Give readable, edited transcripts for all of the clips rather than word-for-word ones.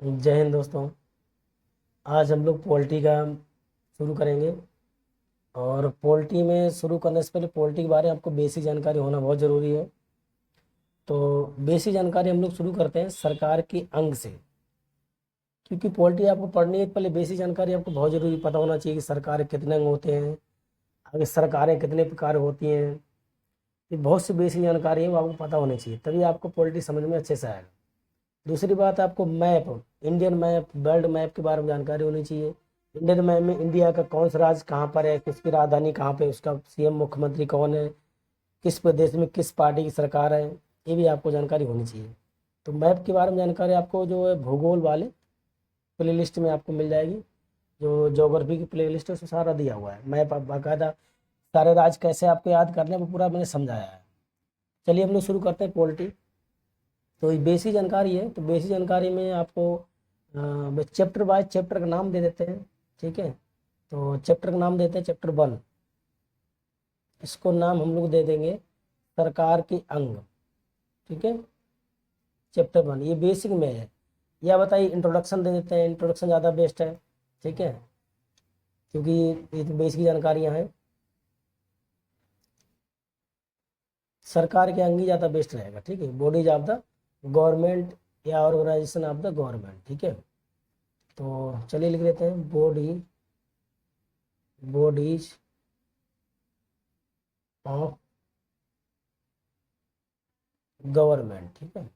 जय हिंद दोस्तों। आज हम लोग पॉलिटी का शुरू करेंगे। और पॉलिटी में शुरू करने से पहले पॉलिटी के बारे में आपको बेसिक जानकारी होना बहुत ज़रूरी है। तो बेसिक जानकारी हम लोग शुरू करते हैं सरकार के अंग से। क्योंकि पॉलिटी आपको पढ़नी है तो पहले बेसिक जानकारी आपको बहुत ज़रूरी पता होना चाहिए कि सरकार के कितने अंग होते हैं, आगे सरकारें कितने प्रकार होती हैं। ये बहुत सी बेसिक जानकारी है, वो आपको पता होनी चाहिए, तभी आपको पॉलिटी समझ में अच्छे से आएगा। दूसरी बात, आपको map, Indian map, world map के बारे में जानकारी होनी चाहिए। इंडियन मैप में इंडिया का कौन सा राज्य कहाँ पर है, किसकी राजधानी कहाँ पे, उसका सीएम मुख्यमंत्री कौन है, किस प्रदेश में किस पार्टी की सरकार है, ये भी आपको जानकारी होनी चाहिए। तो मैप के बारे में जानकारी आपको जो है भूगोल वाले प्ले लिस्ट में आपको मिल जाएगी। जो ज्योग्राफी की प्ले लिस्ट है उसमें सारा दिया हुआ है मैप। आप बाकायदा सारे राज्य कैसे आपको याद करने हैं वो पूरा मैंने समझाया है। चलिए हम लोग शुरू करते हैं पॉलिटी। तो ये बेसिक जानकारी है। तो बेसिक जानकारी में आपको चैप्टर बाय चैप्टर का नाम दे देते हैं। ठीक है, तो चैप्टर का नाम देते हैं चैप्टर 1। इसको नाम हम लोग दे देंगे सरकार के अंग। ठीक है, चैप्टर 1 ये बेसिक में है। या बताइए इंट्रोडक्शन दे देते हैं, इंट्रोडक्शन ज़्यादा बेस्ट है। ठीक है, क्योंकि ये तो बेसिक जानकारियाँ हैं। सरकार के अंग ही ज़्यादा बेस्ट रहेगा। ठीक है, बॉडीज ऑफ द गवर्नमेंट या ऑर्गेनाइजेशन ऑफ द गवर्नमेंट। ठीक है, तो चलिए लिख लेते हैं बॉडीज ऑफ गवर्नमेंट। ठीक है,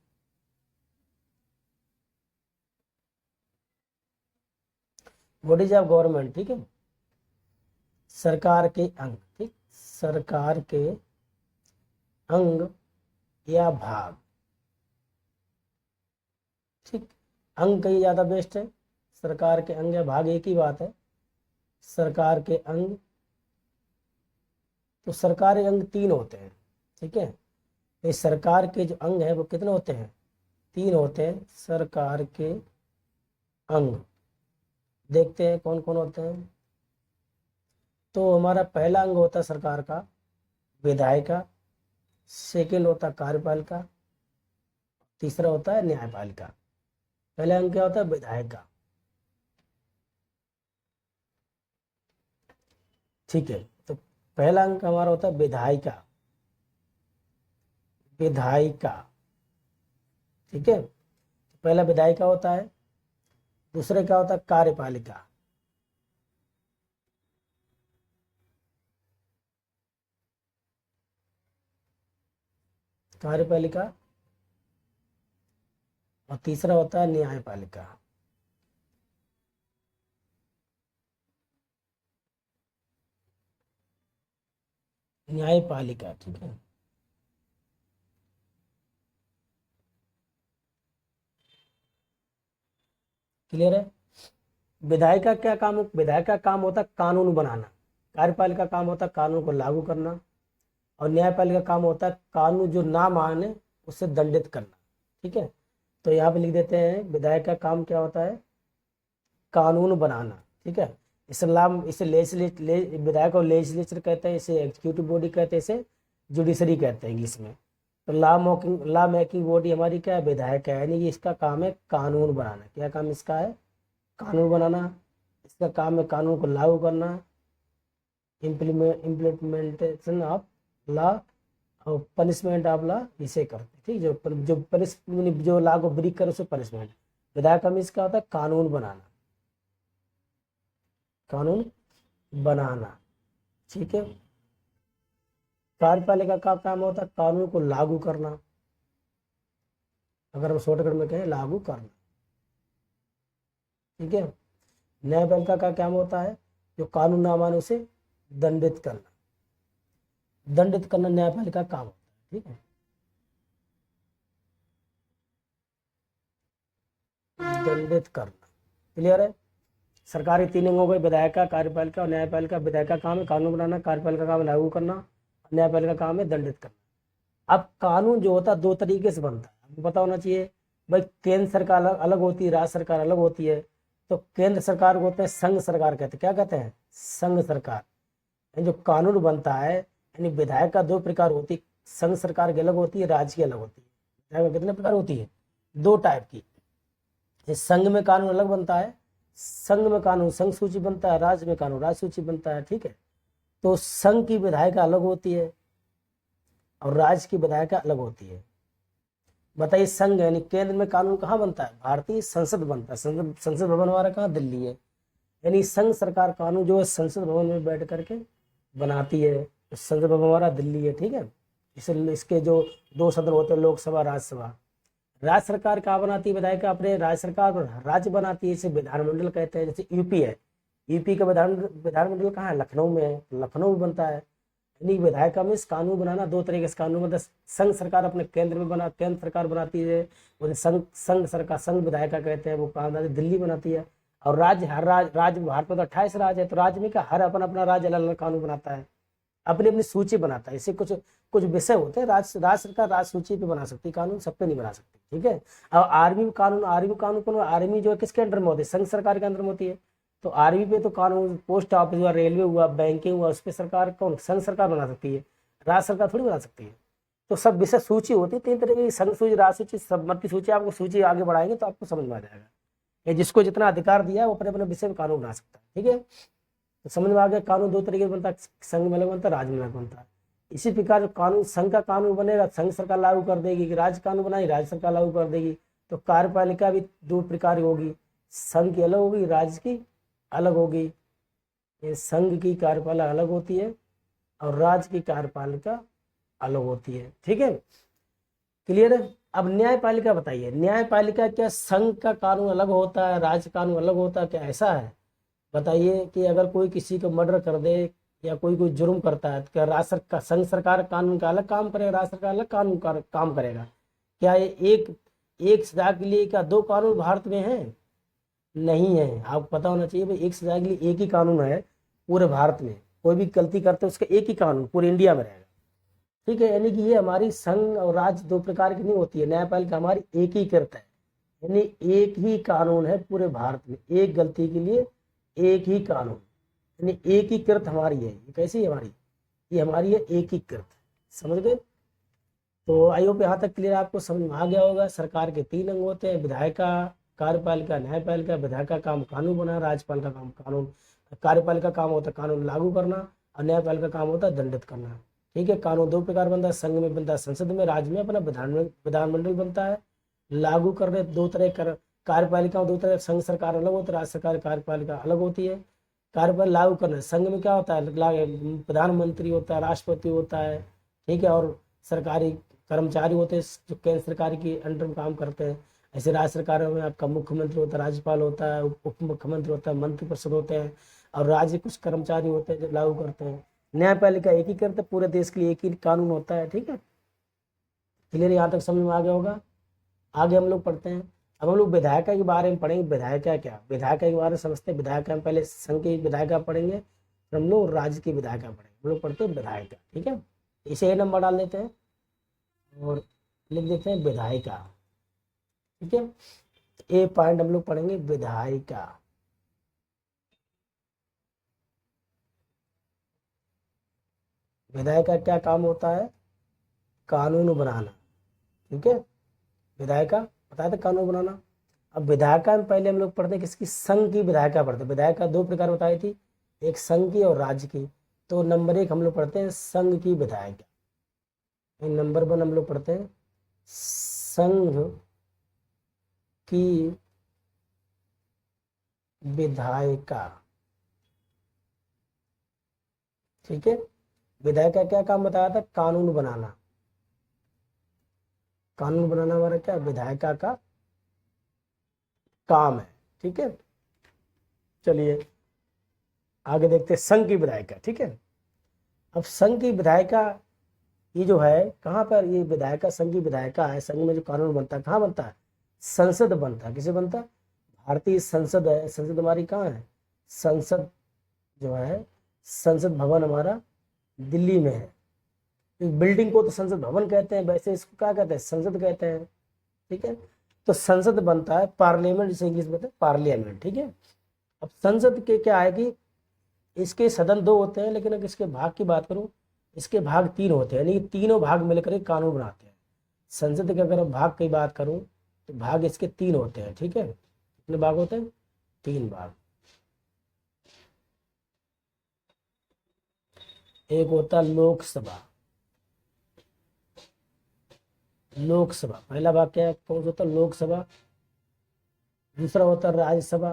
बॉडीज ऑफ गवर्नमेंट। ठीक है, सरकार के अंग। ठीक, सरकार के अंग या भाग। ठीक, अंग कहीं ज़्यादा बेस्ट है। सरकार के अंग या भाग एक ही बात है। सरकार के अंग, तो सरकारी अंग 3 होते हैं। ठीक है, ये सरकार के जो अंग हैं वो कितने होते हैं? 3 होते हैं सरकार के अंग। देखते हैं कौन कौन होते हैं। तो हमारा पहला अंग होता है सरकार का विधायिका, सेकेंड होता है कार्यपालिका, तीसरा होता है न्यायपालिका। पहला अंग क्या होता है? विधायिका। ठीक है, तो पहला अंग हमारा होता है विधायिका। विधायिका। ठीक है, पहला विधायिका होता है। दूसरे क्या होता है? कार्यपालिका। कार्यपालिका। और तीसरा होता है न्यायपालिका। न्यायपालिका। ठीक है, क्लियर है। विधायक का क्या काम? विधायक का काम होता है कानून बनाना। कार्यपालिका का काम होता है कानून को लागू करना। और न्यायपालिका का काम होता है कानून जो ना माने उसे दंडित करना। ठीक है, तो यहाँ पे लिख देते हैं विधायक का काम क्या होता है? कानून बनाना। ठीक है, इसे विधायक को लेजिस्लेचर कहते हैं, इसे एग्जीक्यूटिव बॉडी कहते हैं, इसे जुडिशरी कहते हैं इंग्लिश में। तो लॉ मेकिंग बॉडी हमारी क्या है? विधायक है, यानी कि इसका काम है कानून बनाना। क्या काम इसका है? कानून बनाना। इसका काम है कानून को लागू करना, इम्प्लीमेंटेशन ऑफ लॉ और पनिशमेंट ऑफ लॉ इसे करते हैं। ठीक, जो लॉ को ब्रेक करे उसे पनिशमेंट। विधायक का इसका होता है कानून बनाना। कानून बनाना। ठीक है, कार्यपालिका का काम होता है कानून को लागू करना। अगर हम शॉर्टकट में कहें, लागू करना। ठीक है, न्यायपालिका का काम होता है जो कानून ना माने उसे दंडित करना। दंडित करना न्यायपालिका का काम होता है। ठीक है, दंडित करना। क्लियर है। सरकारी 3 अंग हो गए, विधायिका, कार्यपालिका और न्यायपालिका। विधायिका का काम है कानून बनाना, कार्यपालिका का काम है लागू करना, न्यायपालिका का काम है दंडित करना। अब कानून जो होता है 2 तरीके से बनता है, आपको पता होना चाहिए। भाई केंद्र सरकार अलग अलग होती है, राज्य सरकार अलग होती है। तो केंद्र सरकार को होते हैं संघ सरकार कहते हैं। क्या कहते हैं? संघ सरकार। यानी जो कानून बनता है, यानी विधायक का 2 प्रकार होती है। संघ सरकार की अलग होती है, राज्य की अलग होती है। विधायक कितने प्रकार होती है? 2 टाइप की। इस संघ में कानून अलग बनता है, संघ में कानून संघ सूची बनता है, राज्य में कानून राज्य सूची बनता है। ठीक है, तो संघ की विधायिका अलग होती है और राज्य की विधायिका अलग होती है। बताइए, संघ यानी केंद्र में कानून कहाँ बनता है? भारतीय संसद बनता है। संसद भवन हमारा कहाँ? दिल्ली है। यानी संघ सरकार कानून जो है संसद भवन में बैठ करके बनाती है। तो संसद भवन हमारा दिल्ली है। ठीक है, इसके जो दो सदन होते हैं, लोकसभा राज्यसभा। राज्य सरकार कहाँ बनाती है विधायिका? अपने राज्य सरकार राज्य बनाती है, इसे विधानमंडल कहते हैं। जैसे यूपी है, यूपी का विधानमंडल कहाँ है? लखनऊ में है, लखनऊ में बनता है। यानी विधायिका में कानून बनाना दो तरीके से कानून बनता है। संघ सरकार अपने केंद्र सरकार बनाती है, उसे संघ सरकार संघ विधायिका कहते हैं, वो कहाँ बनाती है? दिल्ली बनाती है। और राज्य, हर राज्य भारत में तो 28 राज्य है, तो राज्य में क्या हर अपना अपना राज्य अलग अलग कानून बनाता है, अपनी अपनी सूची बनाता है। इसे कुछ कुछ विषय होते हैं, राज्य सरकार राज्य सूची पे बना सकती है कानून, सब पे नहीं बना सकती। ठीक है, अब आर्मी कानून कौन? आर्मी जो है किसके अंडर में होती है? संघ सरकार के अंदर में होती है। तो आर्मी पे तो कानून, पोस्ट ऑफिस हुआ, रेलवे हुआ, बैंकिंग हुआ, उस पर सरकार कौन? संघ सरकार बना सकती है, राज्य सरकार थोड़ी बना सकती है। तो सब विषय सूची होती है, 3 तरह की, संघ सूची, राज्य सूची, सम्मति सूची। आपको सूची आगे बढ़ाएंगे तो आपको समझ में आ जाएगा। ये जिसको जितना अधिकार दिया है वो अपने अपने विषय में कानून बना सकता है। ठीक है, तो समझ में आ गया। कानून दो तरीके से बनता है, संघ में अलग बनता है, राज्य में अलग बनता है। इसी प्रकार कानून, संघ का कानून बनेगा संघ सरकार लागू कर देगी, राज्य कानून बनाई राज्य सरकार लागू कर देगी। तो कार्यपालिका भी दो प्रकार की होगी, संघ की अलग होगी, राज्य की अलग होगी। ये संघ की कार्यपालिका अलग होती है और राज्य की कार्यपालिका अलग होती है। ठीक है, क्लियर है। अब न्यायपालिका बताइए, न्यायपालिका क्या संघ का कानून अलग होता है, राज्य कानून अलग होता है, क्या ऐसा है? बताइए कि अगर कोई किसी को मर्डर कर दे या कोई जुर्म करता है तो क्या संघ सरकार कानून का अलग काम करेगा, राज्य सरकार अलग कानून का काम करेगा? क्या ये एक एक सजा के लिए क्या दो कानून भारत में है? नहीं है। आपको पता होना चाहिए भाई, एक सजा के लिए एक ही कानून है पूरे भारत में। कोई भी गलती करते है उसका एक ही कानून पूरे इंडिया में रहेगा। ठीक है, यानी कि ये हमारी संघ और राज्य दो प्रकार की नहीं होती है, न्यायपालिका हमारी एकीकृत है। यानी एक ही कानून है पूरे भारत में, एक गलती के लिए एक ही कानून, यानी एकीकृत हमारी है। ये कैसी है हमारी? ये हमारी है एकीकृत। समझ गए? तो आई होप यहाँ तक क्लियर आपको समझ में आ गया होगा। सरकार के 3 अंग होते हैं, विधायिका, कार्यपालिका, न्यायपालिका। विधायिका काम कानून बनाना, राज्यपाल का काम कानून, कार्यपालिका काम होता है कानून लागू करना, और न्यायपालिका काम होता है दंडित करना। ठीक है, कानून दो प्रकार बनता है, संघ में बनता है, संसद में, राज्य में अपना विधानमंडल बनता है। लागू करने दो तरह कार्यपालिका दो तरह, संघ सरकार अलग होती है, राज्य सरकार कार्यपालिका अलग होती है। कार्यपालिका लागू करना, संघ में क्या होता है? प्रधानमंत्री होता है, राष्ट्रपति होता है। ठीक है, और सरकारी कर्मचारी होते हैं जो केंद्र सरकार के अंडर में काम करते हैं। ऐसे राज्य सरकार में आपका मुख्यमंत्री होता है, राज्यपाल होता है, उप मुख्यमंत्री होता है, मंत्रिपरिषद होते हैं, और राज्य कुछ कर्मचारी होते हैं जो लागू करते हैं। न्यायपालिका एक ही करते, पूरे देश के लिए एक ही कानून होता है। ठीक है, क्लियर? यहाँ तक समझ में आ गया होगा। आगे हम लोग पढ़ते हैं। अब हम लोग विधायिका के बारे में पढ़ेंगे। विधायिका क्या? विधायिका के बारे में समझते हैं। विधायिका में पहले संघ की विधायिका पढ़ेंगे, फिर हम लोग राज्य की विधायिका पढ़ेंगे। हम लोग पढ़ते हैं विधायिका। ठीक है, इसे नंबर डाल देते हैं और लिख देते हैं विधायिका। ठीक है, ए पॉइंट हम लोग पढ़ेंगे विधायिका। विधायिका क्या काम होता है? कानून बनाना। ठीक है, विधायिका बताया था कानून बनाना। अब विधायिका में पहले हम लोग पढ़ते हैं किसकी? संघ की विधायिका पढ़ते हैं। विधायिका दो प्रकार बताई थी, एक संघ की और राज्य की। तो नंबर 1 हम लोग पढ़ते हैं संघ की विधायिका। नंबर 1 हम लोग पढ़ते हैं संघ की विधायिका। ठीक है, विधायिका क्या काम बताया था? कानून बनाना। कानून बनाना हमारा क्या विधायिका का काम है। ठीक है, चलिए आगे देखते हैं संघ की विधायिका। ठीक है, अब संघ की विधायिका ये जो है कहाँ पर? ये विधायिका संघ की विधायिका है। संघ में जो कानून बनता है कहाँ बनता है? संसद बनता है। किसे बनता है? भारतीय संसद है। संसद हमारी कहाँ है? संसद जो है, संसद भवन हमारा दिल्ली में है। इस बिल्डिंग को तो संसद भवन कहते हैं, वैसे इसको क्या कहते हैं? संसद कहते हैं। ठीक है, तो संसद बनता है, पार्लियामेंट जिसे इंग्लिश में कहते हैं पार्लियामेंट। ठीक है, अब संसद के क्या है कि इसके सदन 2 होते हैं, लेकिन अगर इसके भाग की बात करूं, इसके भाग 3 होते हैं, यानी कि तीनों भाग मिलकर एक कानून बनाते हैं। संसद के अगर भाग की बात करूं तो भाग इसके 3 होते हैं। ठीक है, कितने भाग होते हैं? 3 भाग। एक होता है लोकसभा। लोकसभा पहला भाग क्या है, कौन सा होता है? लोकसभा। दूसरा होता है राज्यसभा।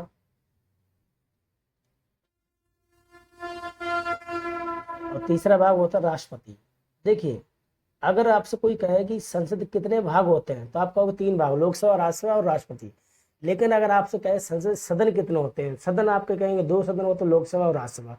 और तीसरा भाग होता है राष्ट्रपति। देखिए, अगर आपसे कोई कहे कि संसद के कितने भाग होते हैं तो आप कहोगे 3 भाग, लोकसभा, राज्यसभा और राष्ट्रपति। लेकिन अगर आपसे कहे संसद सदन कितने होते हैं, सदन आपके कहेंगे 2 सदन होते हैं, लोकसभा और राज्यसभा।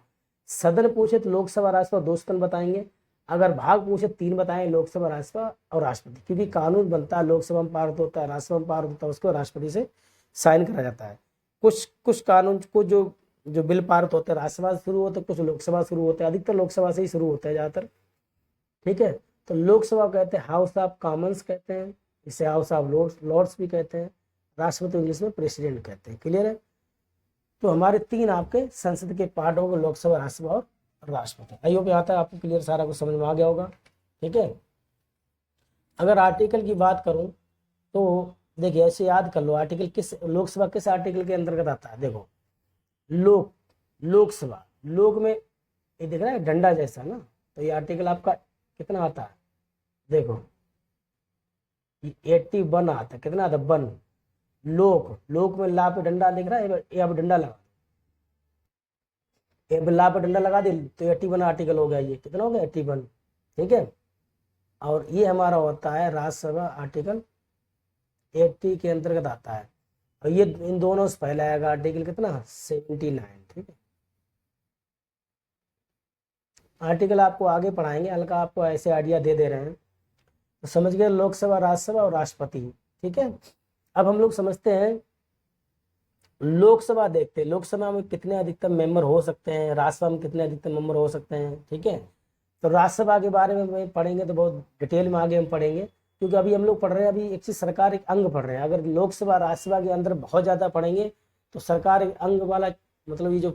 सदन पूछे तो लोकसभा राज्यसभा 2 सदन बताएंगे। अगर भाग पूछे 3 बताएं, लोकसभा राज्यसभा और राष्ट्रपति। क्योंकि कानून बनता है, लोकसभा में पारित होता है, राज्यसभा में पारित होता है, उसको राष्ट्रपति से साइन करा जाता है। कुछ कुछ कानून को जो जो बिल पारित होते हैं राज्यसभा से शुरू होते हैं, कुछ लोकसभा से शुरू होते हैं, अधिकतर लोकसभा से ही शुरू होते हैं ज़्यादातर। ठीक है, तो लोकसभा कहते हैं हाउस ऑफ कॉमन्स कहते हैं, इसे हाउस ऑफ लॉर्ड्स भी कहते हैं। राष्ट्रपति इंग्लिश में प्रेसिडेंट कहते हैं। क्लियर है? तो हमारे 3 आपके संसद के पार्ट होंगे, लोकसभा, राज्यसभा और राष्ट्रपति। आई होप यहाँ तक आपको क्लियर सारा कुछ समझ में आ गया होगा। ठीक है, अगर आर्टिकल की बात करूं तो देखिए ऐसे याद कर लो, आर्टिकल किस, लोकसभा किस आर्टिकल के अंतर्गत आता है? देखो, लोकसभा, लोक में ये दिख रहा है डंडा जैसा ना, तो ये आर्टिकल आपका कितना आता है? देखो, 81 आता है। कितना आता है? 1। लोक, लोक में ला पे डंडा दिख रहा है, ये अब डंडा लगा, ये ला पे डंडा लगा दे तो 81 आर्टिकल हो गया। ये कितना हो गया? 81। ठीक है, और ये हमारा होता है राज्यसभा, आर्टिकल 80 के अंतर्गत आता है। और ये इन दोनों से पहले आएगा आर्टिकल कितना? 79। ठीक है, आर्टिकल आपको आगे पढ़ाएंगे, हल्का आपको ऐसे आइडिया दे रहे हैं। तो समझ गए, लोकसभा, राज्यसभा और राष्ट्रपति। ठीक है, अब हम लोग समझते हैं लोकसभा। देखते हैं लोकसभा में कितने अधिकतम मेंबर हो सकते हैं, राज्यसभा में कितने अधिकतम मेंबर हो सकते हैं। ठीक है, तो राज्यसभा के बारे में पढ़ेंगे तो बहुत डिटेल में आगे हम पढ़ेंगे, क्योंकि अभी हम लोग पढ़ रहे हैं, अभी एक चीज सरकार एक अंग पढ़ रहे हैं। अगर लोकसभा राज्यसभा के अंदर बहुत ज्यादा पढ़ेंगे तो सरकार एक अंग वाला, मतलब ये जो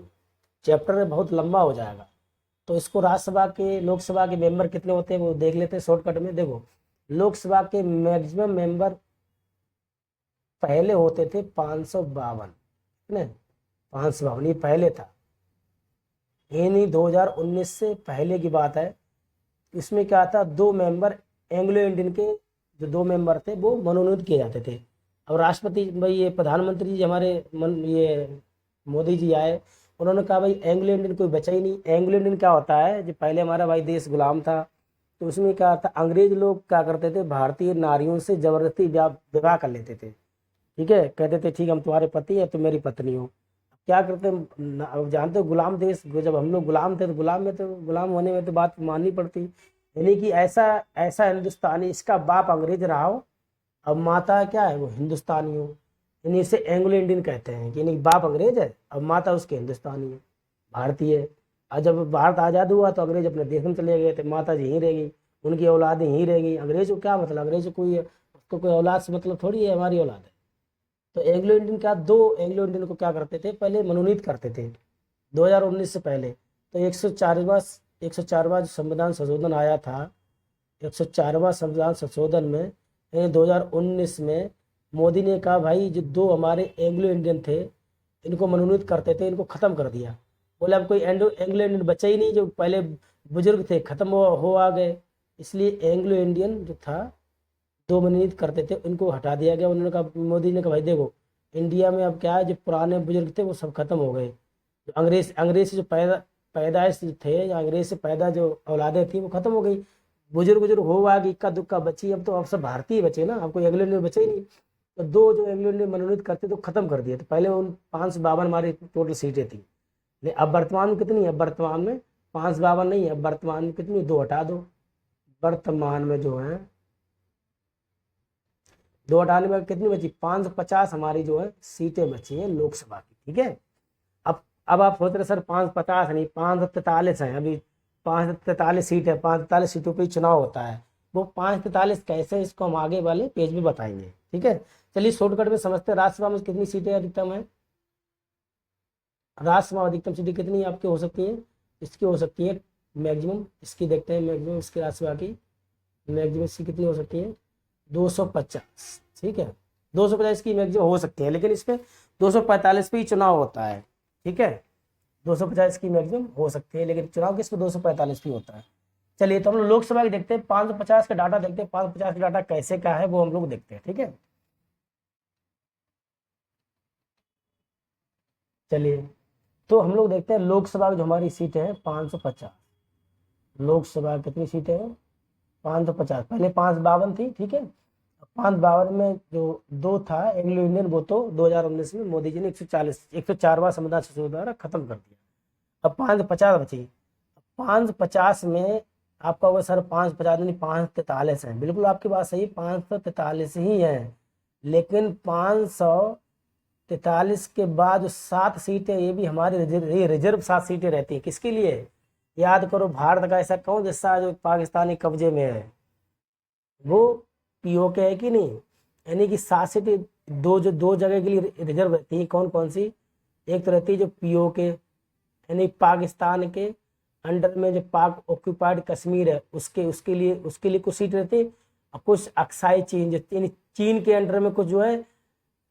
चैप्टर है बहुत लंबा हो जाएगा। तो इसको राज्यसभा के, लोकसभा के मेंबर कितने होते हैं वो देख लेते हैं शॉर्टकट में। देखो, लोकसभा के मैक्सिमम मेंबर पहले होते थे 552। कितने? 552, ये पहले था, ये नहीं 2019 से पहले की बात है। इसमें क्या था, 2 मेंबर एंग्लो इंडियन के, जो 2 मेंबर थे वो मनोनीत किए जाते थे। अब राष्ट्रपति भाई, ये प्रधानमंत्री जी हमारे ये मोदी जी आए, उन्होंने कहा भाई एंग्लो इंडियन कोई बचा ही नहीं। एंग्लो इंडियन क्या होता है, जो पहले हमारा भाई देश गुलाम था, तो उसमें क्या था, अंग्रेज लोग क्या करते थे, भारतीय नारियों से जबरदस्ती विवाह कर लेते थे। ठीक है, कहते थे ठीक हम तुम्हारे पति है, तुम मेरी पत्नी हो। क्या करते, अब जानते हो गुलाम देश, जब हम लोग गुलाम थे तो गुलाम होने में तो बात माननी पड़ती। यानी कि ऐसा ऐसा हिंदुस्तानी, इसका बाप अंग्रेज रहा हो, अब माता क्या है, वो हिंदुस्तानी हो। यानी इसे एंग्लो इंडियन कहते हैं कि यानी बाप अंग्रेज है, अब माता उसके हिंदुस्तानी है, भारतीय है। और जब भारत आज़ाद हुआ तो अंग्रेज अपने देश में चले गए थे, माता जी यहीं रहेगी, उनकी औलादें यहीं रहेगी। अंग्रेज को क्या मतलब, अंग्रेज को कोई, उसको कोई औलाद से मतलब थोड़ी है, हमारी औलाद है। तो एंग्लो इंडियन का, 2 एंग्लो इंडियन को क्या करते थे, पहले मनोनीत करते थे 2019 से पहले। तो 104वां जो संविधान संशोधन आया था, 104वां संविधान संशोधन में 2019 में मोदी ने कहा भाई जो 2 हमारे एंग्लो इंडियन थे, इनको मनोनीत करते थे, इनको खत्म कर दिया। बोले अब कोई एंग्लो इंडियन बचा ही नहीं, जो पहले बुजुर्ग थे खत्म हो आ गए, इसलिए एंग्लो इंडियन जो था 2 मनोनीत करते थे, उनको हटा दिया गया। उन्होंने कहा, मोदी ने कहा भाई देखो इंडिया में अब क्या है, जो पुराने बुजुर्ग थे वो सब खत्म हो गए। जो अंग्रेज से जो पैदाइश थे, या अंग्रेज से पैदा जो औलादें थी वो खत्म हो गई। बुजुर्ग बुजुर्ग हो आ गई, इक्का दुक्का बची, अब तो अब सब भारतीय बचे ना, अब कोई एंग्लो इंडियन बचे ही नहीं। तो 2 जो एंग्लो इंडियन मनोनीत करते तो खत्म कर दिए। तो पहले उन 552 हमारी टोटल सीटें थी, लेकिन अब वर्तमान में कितनी है, वर्तमान में 552 नहीं है, अब वर्तमान में कितनी, 2 हटा दो। वर्तमान में जो है 2 हटाने में कितनी बची, 550 हमारी जो है सीटें बची हैं लोकसभा की। ठीक है, अब आप सोच रहे सर 550 नहीं, 543 है अभी, 543 सीट है, 543 सीटों पर चुनाव होता है। वो 543 कैसे, इसको हम आगे वाले पेज में बताएंगे। ठीक है, चलिए शॉर्टकट में समझते हैं। राज्यसभा में कितनी सीटें अधिकतम है, राज्यसभा अधिकतम सीटें कितनी आपकी हो सकती हैं, इसकी हो सकती है मैक्सिमम, इसकी देखते हैं मैक्सिमम, इसकी राज्यसभा की मैक्सिमम इसकी कितनी हो सकती है, 250। ठीक है, 250 की मैक्सिमम हो सकती है, लेकिन इसमें 245 पे ही चुनाव होता है, ठीक है। 250 की मैक्सिमम हो सकती है, लेकिन चुनाव किस पे 245 पे होता है। चलिए तो हम लोग लोकसभा की देखते हैं, 550 का डाटा देखते हैं, 550 का डाटा कैसे का है वो हम लोग देखते हैं, ठीक है। चलिए तो हम लोग देखते हैं लोकसभा की जो हमारी सीटें हैं 550। लोकसभा कितनी सीटें हैं? 550। पहले 552 थी, ठीक है। 552 में जो दो था एंग्लो इंडियन, वो तो 2019 में मोदी जी ने 104वां संविधान संशोधन द्वारा खत्म कर दिया। अब 550 बची। 550 में आपका वो सर 550 नहीं 543 है, बिल्कुल आपकी बात सही, 543 ही है। लेकिन 543 के बाद जो 7 सीटें, ये भी हमारी रिजर्व 7 सीटें रहती हैं, किसके लिए? याद करो, भारत का ऐसा कौन हिस्सा जो पाकिस्तानी कब्जे में है? वो पीओके है कि नहीं? यानी कि 7 सीटें दो जगह के लिए रिजर्व रहती है। कौन कौन सी? एक तो रहती है जो पीओके, यानी पाकिस्तान के अंडर में जो पाक ऑक्यूपाइड कश्मीर है, उसके लिए कुछ सीट रहती है। और कुछ अक्साई चीन, जो यानी चीन के अंडर में कुछ जो है,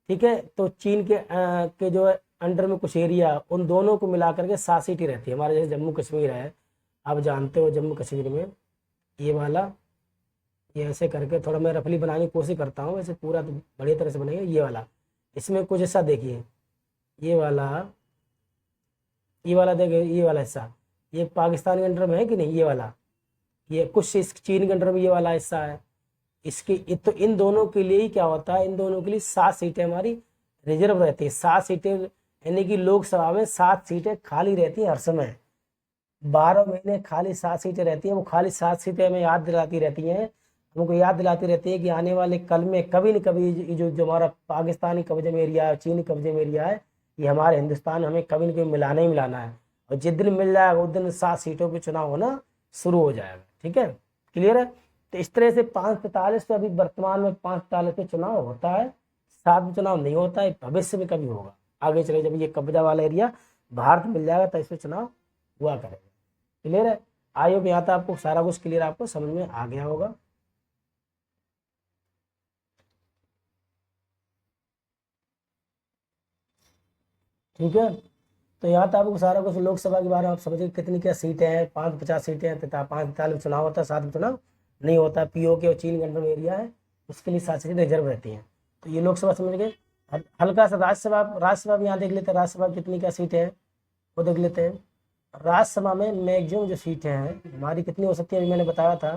ठीक है। तो चीन के जो है अंडर में कुछ एरिया, उन दोनों को मिला करके 7 सीटें रहती है। हमारे जैसे जम्मू कश्मीर है, आप जानते हो जम्मू कश्मीर में ये वाला, ये ऐसे करके थोड़ा मैं रफली बनाने की कोशिश करता हूँ, वैसे पूरा तो बढ़िया तरह से बनेगा। ये वाला, इसमें कुछ हिस्सा देखिए, ये वाला, ये वाला देखिए, ये वाला हिस्सा ये पाकिस्तान के अंडर में है कि नहीं? ये वाला, ये कुछ इस चीन के अंडर में ये वाला हिस्सा है। तो इन दोनों के लिए ही क्या होता है, इन दोनों के लिए 7 सीटें हमारी रिजर्व रहती है। 7 सीटें, यानी कि लोकसभा में 7 सीटें खाली रहती हैं हर समय। 12 महीने खाली 7 सीटें रहती हैं। वो खाली 7 सीटें हमें याद दिलाती रहती हैं, हमको याद दिलाती रहती है कि आने वाले कल में कभी न कभी जो हमारा पाकिस्तानी कब्जे में एरिया है, चीनी कब्जे में एरिया है, ये हमारे हिंदुस्तान हमें कभी न कभी मिलाना ही मिलाना है। और जिस दिन मिल जाएगा उस दिन 7 सीटों पे चुनाव होना शुरू हो जाएगा, ठीक है। क्लियर है? तो इस तरह से 543 पे अभी वर्तमान में 543 पे चुनाव होता है, 7 में चुनाव नहीं होता है, भविष्य में कभी होगा। आगे चले जब ये कब्जा वाला एरिया भारत मिल जाएगा तो इसमें चुनाव हुआ करेगा। क्लियर है? आई होप यहाँ तक आपको सारा कुछ क्लियर, आपको समझ में आ गया होगा। ठीक है, तो यहाँ तक आपको सारा कुछ लोकसभा के बारे में आप समझिए कितनी क्या सीटें हैं। 550 सीटें हैं तथा 543 में चुनाव होता है, 7 में चुनाव नहीं होता। पीओके और चीन के अंडर में एरिया है, उसके लिए 7 सीटें रिजर्व रहती हैं। तो ये लोकसभा समझ गए। हल्का सा राज्यसभा भी यहाँ देख लेते हैं, राज्यसभा कितनी क्या सीटें हैं वो देख लेते हैं। राज्यसभा में मैक्सिमम जो सीटें हैं हमारी कितनी हो सकती है, अभी मैंने बताया था।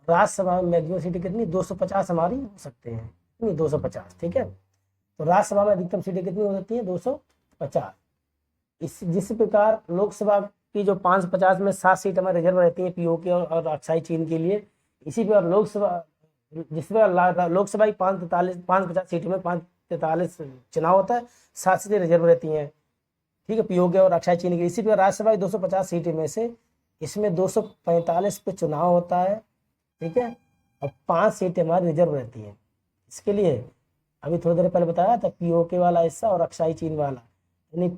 राज्यसभा में मैक्सिमम सीटें कितनी? 250 हमारी हो सकते हैं, कितनी? 250, ठीक है। तो राज्यसभा में अधिकतम सीटें कितनी हो सकती हैं? 250। इस जिस प्रकार लोकसभा की जो 550 में 7 सीट हमारी रिजर्व रहती हैं पीओके और अक्साई चीन के लिए, इसी प्रकार लोकसभा, जिस प्रकार लोकसभा की 550 सीट में 543 चुनाव होता है, 7 सीटें रिजर्व रहती हैं, ठीक है, पीओके और अक्षय चीन की। इसी प्रकार राज्यसभा की 250 सीटें में से इसमें 245 पे चुनाव होता है, ठीक है, और 5 सीटें हमारी रिजर्व रहती हैं। इसके लिए अभी थोड़ी देर पहले बताया था, पीओके वाला हिस्सा और अक्षय चीन वाला, यानी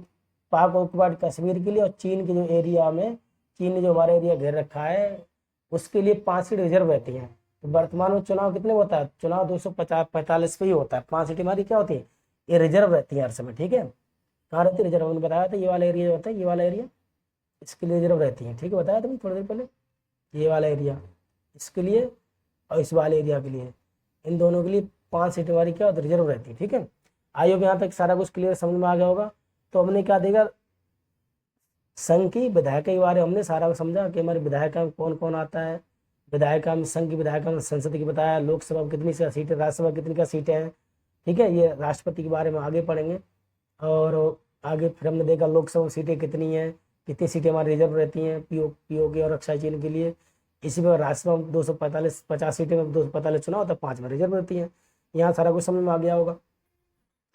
पाक ऑक्युपाइड कश्मीर के लिए और चीन के जो एरिया में, चीन ने जो हमारा एरिया घेर रखा है, उसके लिए 5 सीट रिजर्व रहती हैं। तो वर्तमान में चुनाव कितने होता है? चुनाव 245 पे ही होता है। 5 सीटें हमारी क्या होती है? ये रिजर्व रहती है हर समय, ठीक है। कहाँ रहती है रिजर्व? मैंने बताया था, ये वाला एरिया जो होता है, ये वाला एरिया, इसके लिए रिजर्व रहती है, ठीक है, बताया था थोड़ी देर पहले। ये वाला एरिया इसके लिए और इस वाले एरिया के लिए, इन दोनों के लिए 5 सीटें हमारी क्या होती है? रिजर्व रहती है, ठीक है। आई होप यहाँ तक सारा कुछ क्लियर समझ में आ गया होगा। तो हमने क्या देखा, संघ की विधायक के बारे में हमने सारा समझा कि हमारे विधायक में कौन कौन आता है। विधायक में संघ की विधायक में संसद की बताया, लोकसभा में कितनी सी सीटें, राज्यसभा कितनी क्या सीटें हैं, ठीक है। ये राष्ट्रपति के बारे में आगे पढ़ेंगे। और आगे फिर हमने देखा लोकसभा में सीटें कितनी हैं, कितनी सीटें हमारी रिजर्व रहती हैं पीओके और अक्षय चीन के लिए। इसी में राज्यसभा में 245 50 सीटें में 245 चुनाव होता है, 5 में रिजर्व रहती हैं। यहाँ सारा कुछ समझ में आ गया होगा,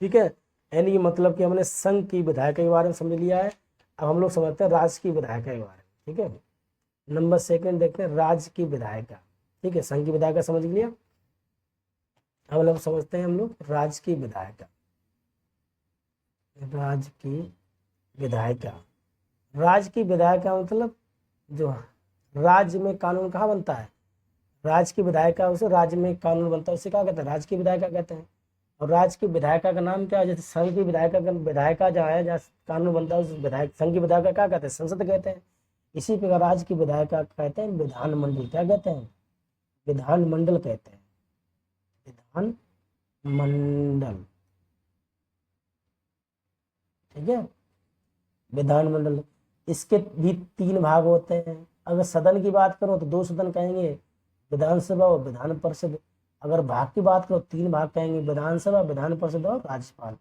ठीक है। यानी कि मतलब कि हमने संघ की विधायक के बारे में समझ लिया है। अब हम लोग समझते हैं राज्य की विधायक के बारे में, ठीक है। नंबर 2 देखते हैं राज्य की विधायिका, ठीक है। संघ की विधायिका समझ लिया, अब लोग समझते हैं हम लोग राज्य की विधायिका। राज्य की विधायिका, राज्य की विधायिका मतलब जो राज्य में कानून कहाँ बनता है, राज्य की विधायिका, उसे राज्य में कानून बनता है, उसे क्या कहते हैं? राज्य की विधायिका कहते हैं। और राज्य की विधायिका का नाम क्या है? जैसे संघ की विधायिका जहाँ है, जहाँ कानून बनता है, उस विधायक संघ की विधायिका क्या कहते हैं? संसद कहते हैं। इसी प्रकार राज्य की विधायिका कहते हैं विधानमंडल। क्या कहते हैं? विधानमंडल कहते हैं। विधान मंडल, ठीक है, विधानमंडल। इसके भी 3 भाग होते हैं। अगर सदन की बात करो तो 2 सदन कहेंगे, विधानसभा और विधान परिषद। अगर भाग की बात करो 3 भाग कहेंगे, विधानसभा, विधान परिषद और राज्यपाल।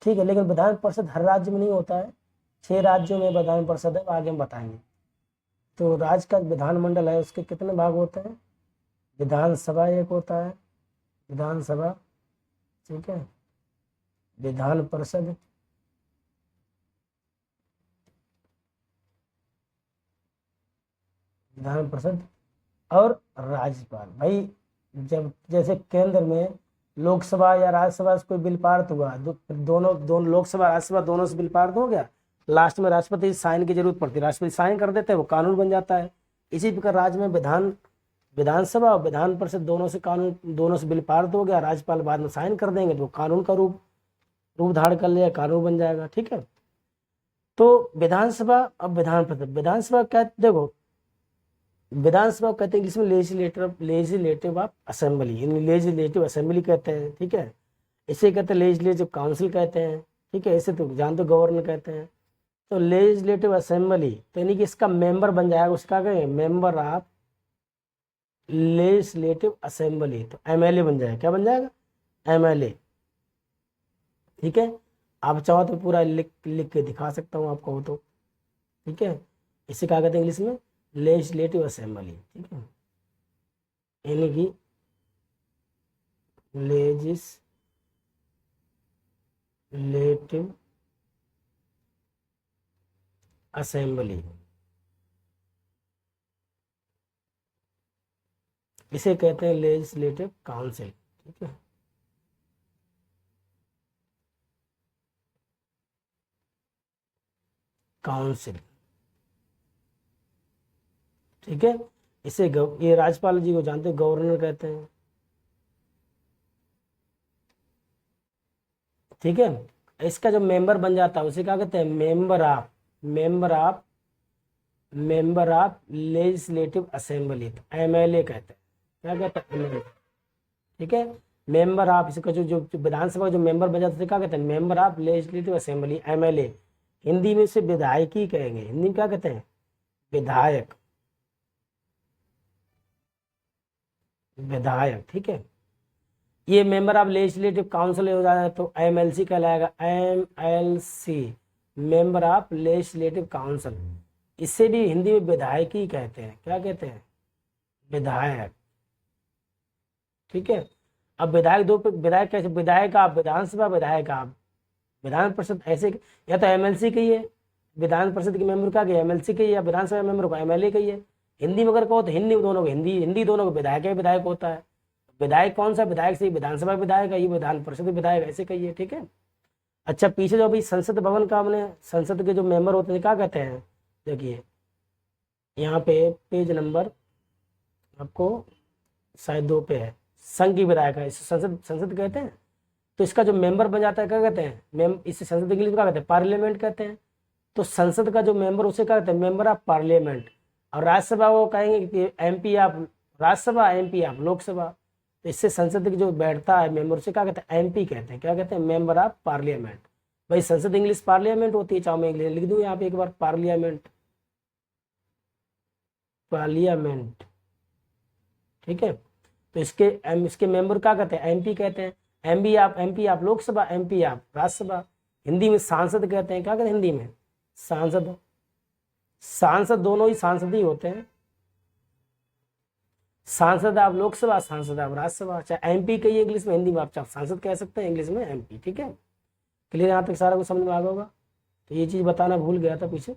ठीक है, लेकिन विधान परिषद हर राज्य में नहीं होता है, 6 राज्यों में विधान परिषद है, आगे हम बताएंगे। तो राज्य का विधानमंडल है, उसके कितने भाग होते हैं? विधानसभा एक होता है, विधानसभा, ठीक है, विधान परिषद, विधान परिषद और राज्यपाल। भाई जब जैसे केंद्र में लोकसभा या राज्यसभा से कोई बिल पारित हुआ, दोनों दोनों लोकसभा राज्यसभा दोनों से बिल पारित हो गया, लास्ट में राष्ट्रपति साइन की जरूरत पड़ती है, राष्ट्रपति साइन कर देते हैं, वो कानून बन जाता है। इसी प्रकार राज्य में विधानसभा और विधान परिषद दोनों से बिल पारित हो गया, राज्यपाल बाद में साइन कर देंगे तो कानून का रूप धारण कर लिया, कानून बन जाएगा। ठीक है, तो विधानसभा अब विधान परिषद। विधानसभा क्या, देखो विधानसभा कहते हैं इंग्लिश में legislative of assembly, legislative assembly कहते हैं। ठीक है, इसे कहते हैं लेजिस्लेटिव काउंसिल कहते हैं। ठीक है, इसे तो जानते गवर्नर कहते हैं। तो लेजिस्लेटिव असेंबली तो यानी कि इसका मेंबर बन जाएगा, उसका क्या है, मेंबर ऑफ लेजिस्लेटिव असेंबली, तो एमएलए बन जाएगा। क्या बन जाएगा? एमएलए। ठीक है, आप चाहो तो पूरा लिख के दिखा सकता हूँ आपको हो तो। ठीक है, इसे क्या कहते हैं इंग्लिश में? Legislative assembly. ठीक है, यानी कि लेजिस्लेटिव असेंबली, इसे कहते हैं लेजिस्लेटिव काउंसिल। ठीक है, काउंसिल। ठीक है, इसे ये राज्यपाल जी को जानते हैं, गवर्नर कहते हैं। ठीक है, इसका जो मेंबर बन जाता है उसे क्या कहते हैं? मेंबर ऑफ लेजिस्लेटिव असेंबली, तो एमएलए कहते हैं। क्या कहते हैं? एमएलए। ठीक है, मेंबर ऑफ, इसका जो विधानसभा जो मेंबर बन जाता है क्या कहते हैं? Member of legislative assembly, MLA. Hindi में इसे विधायक ही कहेंगे। हिंदी में क्या कहते हैं? विधायक, विधायक। ठीक है, ये मेंबर ऑफ लेजिस्लेटिव काउंसिल हो जाएगा तो एमएलसी कहलाएगा। MLC, member of legislative council. इसे भी हिंदी में विधायक ही कहते हैं। क्या कहते हैं? विधायक। ठीक है, अब विधायक कैसे? विधायक आप विधानसभा, विधायक आप विधान परिषद, ऐसे या तो एमएलसी की है, विधान परिषद के मेंबर का एमएलसी की है, या विधानसभा मेंबर को एमएलए की है। हिंदी में अगर कहो तो हिंदी दोनों को, हिंदी दोनों को विधायक है, विधायक होता है। विधायक कौन सा? विधायक से विधानसभा विधायक है, ये विधान परिषद विधायक, ऐसे कहिए। ठीक है, अच्छा पीछे जो अभी संसद भवन का हमने, संसद के जो मेंबर होते हैं क्या कहते हैं? देखिए यहाँ पे पेज नंबर आपको शायद 2 पे है, संघ की विधायक है, इसे संसद कहते हैं। तो इसका जो मेंबर बन जाता है क्या कहते हैं? इसे संसद इंग्लिश में क्या कहते हैं? पार्लियामेंट कहते हैं। तो संसद का जो मेंबर उसे क्या कहते हैं? Member of parliament. और राज्यसभा वो कहेंगे कि MP of Rajya Sabha, MP of Lok Sabha. तो इससे संसद की जो बैठता है मेंबर उसे क्या कहते हैं? एमपी कहते हैं। क्या कहते हैं? Member of parliament. भाई संसद इंग्लिश पार्लियामेंट होती है, चाहो मैं इंग्लिश लिख दूँ यहाँ पे एक बार, पार्लियामेंट, पार्लियामेंट। ठीक है, तो इसके मेंबर क्या कहते हैं? एमपी कहते हैं। एमपी आप लोकसभा, एमपी आप राज्यसभा। हिंदी में सांसद कहते हैं। क्या कहते हैं हिंदी में? सांसद। सांसद दोनों ही सांसद ही होते हैं, सांसद आप लोकसभा, सांसद आप राज्यसभा। चाहे एमपी कहिए इंग्लिश में, हिंदी में आप चाहे सांसद कह सकते हैं, इंग्लिश में एमपी। ठीक है, क्लियर? यहाँ तक सारा कुछ समझ में आ गया होगा। तो ये चीज बताना भूल गया था पीछे।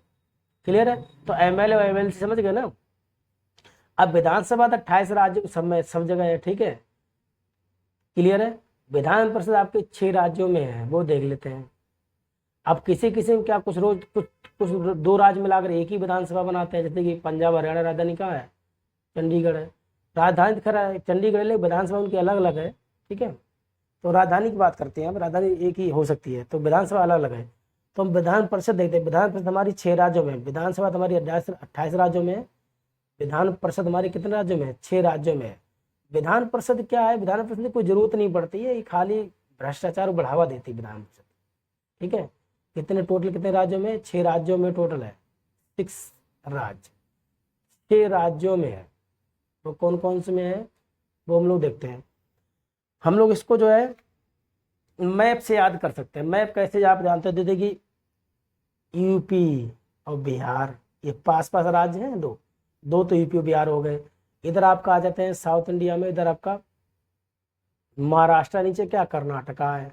क्लियर है? तो एमएलए और एमएलसी समझ गए ना। अब विधानसभा तो 28 राज्यों सब जगह है। ठीक है, क्लियर है? विधान परिषद आपके 6 राज्यों में है, वो देख लेते हैं। अब किसी किसी में क्या कुछ 2 राज्य मिलाकर एक ही विधानसभा बनाते हैं, जैसे कि पंजाब हरियाणा राजधानी कहाँ है? चंडीगढ़ है। राजधानी खरा चंडीगढ़ है, लेकिन विधानसभा उनकी अलग अलग है। ठीक है, तो राजधानी की बात करते हैं, हम राजधानी एक ही हो सकती है, तो विधानसभा अलग अलग है। तो हम विधान परिषद देखते हैं, विधान परिषद हमारी 6 राज्यों में, विधानसभा हमारी 28 राज्यों में है, विधान परिषद हमारे कितने राज्यों में है, 6 राज्यों में है। विधान परिषद क्या है, विधान परिषद की कोई जरूरत नहीं पड़ती है, ये खाली भ्रष्टाचार को बढ़ावा देती है विधान परिषद। ठीक है, कितने टोटल, कितने राज्यों में, 6 राज्यों में टोटल है, 6 राज्य, 6 राज्यों में है। तो कौन कौन से में है वो हम लोग देखते हैं। हम लोग इसको जो है मैप से याद कर सकते हैं। मैप कैसे आप जानते हो, जैसे कि यूपी और बिहार, ये पास पास राज्य हैं, दो दो तो यूपी और बिहार हो गए। इधर आपका आ जाते हैं साउथ इंडिया में, इधर आपका महाराष्ट्र, नीचे क्या कर्नाटका है।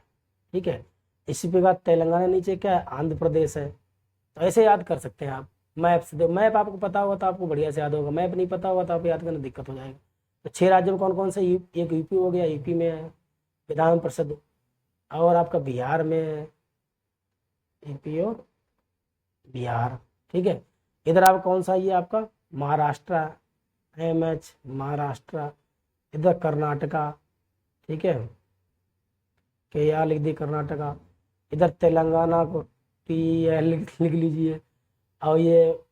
ठीक है, इसी प्रकार तेलंगाना, नीचे क्या है, आंध्र प्रदेश है। तो ऐसे याद कर सकते हैं आप मैप से। मैप आपको पता होगा तो आपको बढ़िया से याद होगा, मैप नहीं पता होगा तो आप याद करना दिक्कत हो जाएगा। तो 6 राज्यों में कौन कौन से, एक यूपी हो गया, यूपी में है विधान परिषद, और आपका बिहार में है, यूपी और बिहार। ठीक है, इधर आप कौन सा, ये आपका महाराष्ट्र, MH महाराष्ट्र, इधर कर्नाटका। ठीक है, KR लिख दी कर्नाटका, इधर तेलंगाना को TL लिख लीजिए, और ये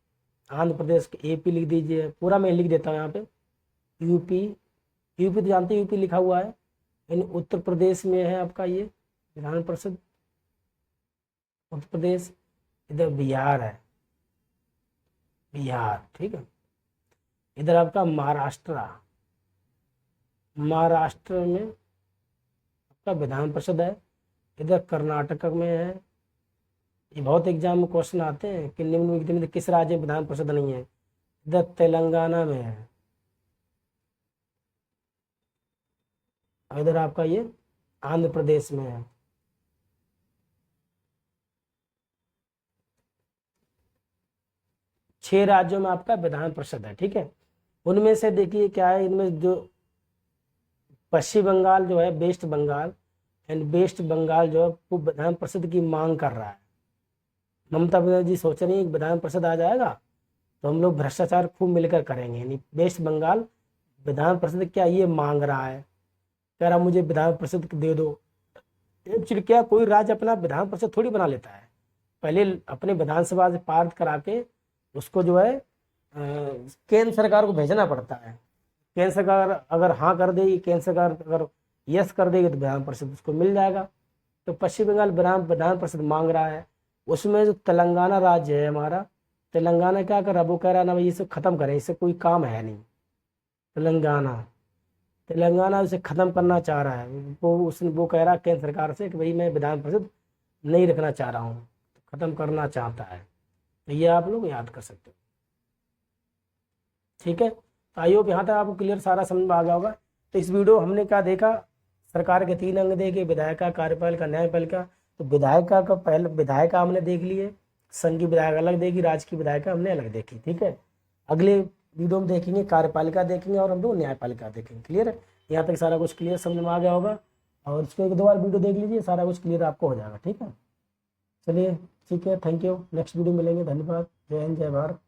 आंध्र प्रदेश AP लिख दीजिए। पूरा मैं लिख देता हूँ यहाँ पे, यूपी, यूपी तो जानते हैं, यूपी लिखा हुआ है। इन उत्तर प्रदेश में है आपका ये विधान परिषद, उत्तर प्रदेश। इधर बिहार है, बिहार। ठीक है, इधर आपका महाराष्ट्र, महाराष्ट्र में आपका विधान परिषद है। इधर कर्नाटक में है। ये बहुत एग्जाम में क्वेश्चन आते हैं कि निम्नलिखित में किस राज्य में विधान परिषद नहीं है। इधर तेलंगाना में है, और इधर आपका ये आंध्र प्रदेश में है। छह राज्यों में आपका विधान परिषद है। ठीक है, उनमें से देखिए क्या है, इनमें जो पश्चिम बंगाल जो है, वेस्ट बंगाल वेस्ट बंगाल जो है वो विधान परिषद की मांग कर रहा है। ममता बनर्जी सोच रही है कि विधान परिषद आ जाएगा तो हम लोग भ्रष्टाचार खूब मिलकर करेंगे। यानी वेस्ट बंगाल विधान परिषद क्या ये मांग रहा है, कह रहा मुझे विधान परिषद दे दो। एक्चुअली क्या, कोई राज्य अपना विधान परिषद थोड़ी बना लेता है, पहले अपने विधानसभा से पारित करा के उसको जो है केंद्र सरकार को भेजना पड़ता है। केंद्र सरकार अगर हाँ कर देगी, केंद्र सरकार अगर यस कर देगी तो विधान परिषद उसको मिल जाएगा। तो पश्चिम बंगाल विधान परिषद मांग रहा है। उसमें जो तेलंगाना राज्य है हमारा, तेलंगाना क्या कर रहा है, वो कह रहा है ना भाई इसे खत्म करें, इससे कोई काम है नहीं। तेलंगाना उसे खत्म करना चाह रहा है। वो कह रहा है केंद्र सरकार से कि भाई मैं विधान परिषद नहीं रखना चाह रहा हूँ, खत्म करना चाहता है। तो ये आप लोग याद कर सकते हो। ठीक है, तो आई होप यहाँ तक आपको क्लियर सारा समझ में आ गया होगा। तो इस वीडियो हमने क्या देखा, सरकार के 3 अंग देखे, विधायिका, कार्यपालिका, न्यायपालिका। तो विधायिका का पहले विधायिका हमने देख लिए, संघ की विधायक अलग देखी, राज्य की विधायिका हमने अलग देखी। ठीक है, अगले वीडियो में देखेंगे कार्यपालिका देखेंगे और हम लोग न्यायपालिका देखेंगे। क्लियर है, यहाँ तक सारा कुछ क्लियर समझ में आ गया होगा। और इसको 1-2 बार वीडियो देख लीजिए, सारा कुछ क्लियर आपको हो जाएगा। ठीक है, चलिए ठीक है, थैंक यू। नेक्स्ट वीडियो मिलेंगे। धन्यवाद। जय हिंद, जय भारत।